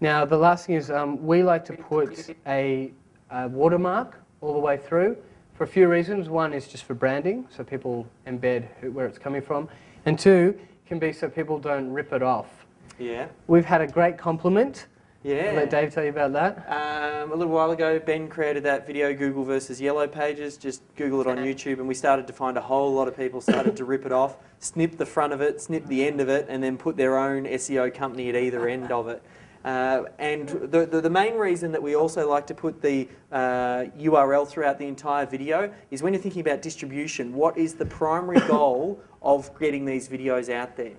Now the last thing is we like to put a watermark all the way through for a few reasons. One is just for branding, so people embed where it's coming from. And two, can be so people don't rip it off. Yeah. We've had a great compliment. Yeah. I'll let Dave tell you about that. A little while ago, Ben created that video, Google versus Yellow Pages. Just Google it on YouTube, and we started to find a whole lot of people started to rip it off, snip the front of it, snip the end of it, and then put their own SEO company at either end of it. And the main reason that we also like to put the URL throughout the entire video is when you're thinking about distribution, what is the primary goal of getting these videos out there?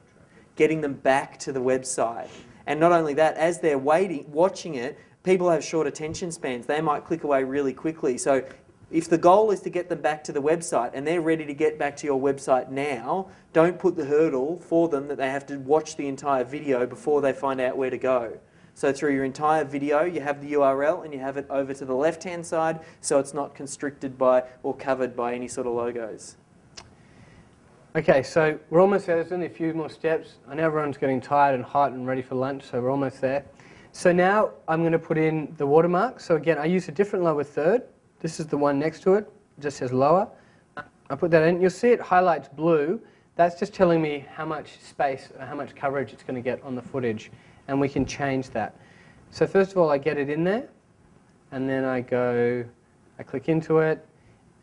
Getting them back to the website. And not only that, as they're watching it, people have short attention spans. They might click away really quickly. So if the goal is to get them back to the website and they're ready to get back to your website now, don't put the hurdle for them that they have to watch the entire video before they find out where to go. So through your entire video, you have the URL and you have it over to the left-hand side so it's not constricted by or covered by any sort of logos. Okay, so we're almost there. There's only a few more steps. I know everyone's getting tired and hot and ready for lunch, so we're almost there. So now I'm going to put in the watermark. So again, I use a different lower third. This is the one next to it. It just says lower. I put that in. You'll see it highlights blue. That's just telling me how much space, how much coverage it's going to get on the footage. And we can change that. So first of all, I get it in there. And then I click into it.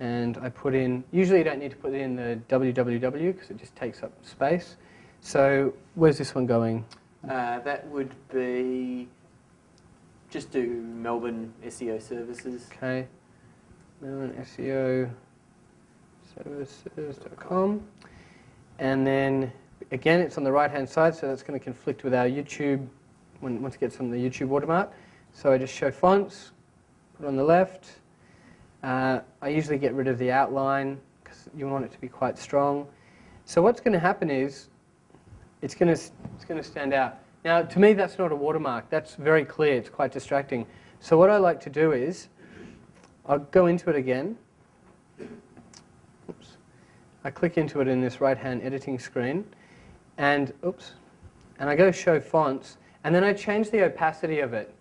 And I put in, usually you don't need to put in the www because it just takes up space. So where's this one going? That would be, just do Melbourne SEO Services. Okay, Melbourne SEO Services.com. And then again, it's on the right hand side, so that's going to conflict with our YouTube, once it gets on the YouTube watermark. So I just show fonts, put it on the left. I usually get rid of the outline because you want it to be quite strong. So what's going to happen is it's going to stand out. Now, to me, that's not a watermark. That's very clear. It's quite distracting. So what I like to do is I'll go into it again. Oops. I click into it in this right-hand editing screen, and I go show fonts, and then I change the opacity of it.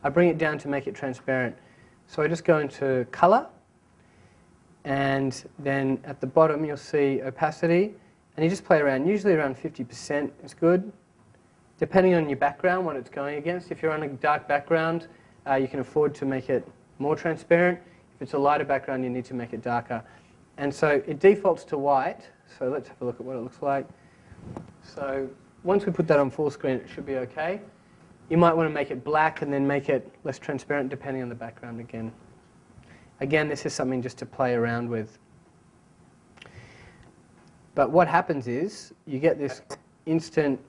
I bring it down to make it transparent. So I just go into color, and then at the bottom you'll see opacity, and you just play around. Usually around 50% is good, depending on your background, what it's going against. If you're on a dark background, you can afford to make it more transparent. If it's a lighter background, you need to make it darker. And so it defaults to white, so let's have a look at what it looks like. So once we put that on full screen, it should be okay. You might want to make it black and then make it less transparent depending on the background again. Again, this is something just to play around with. But what happens is you get this instant,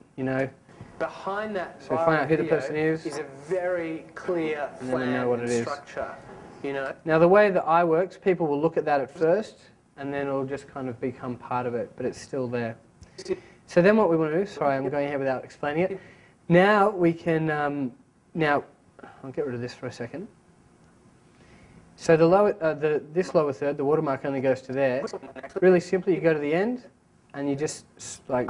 behind that, so find out who the person is a very clear plan structure. Now the way that I works, people will look at that at first and then it'll just kind of become part of it, but it's still there. So then what we want to do, sorry, I'm going here without explaining it. Now we can, I'll get rid of this for a second. So this lower third, the watermark only goes to there. Really simply, you go to the end and you just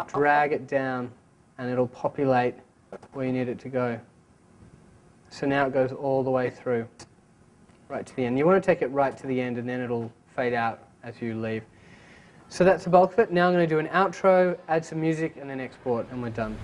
drag it down and it'll populate where you need it to go. So now it goes all the way through, right to the end. You want to take it right to the end and then it'll fade out as you leave. So that's the bulk of it. Now I'm going to do an outro, add some music, and then export, and we're done.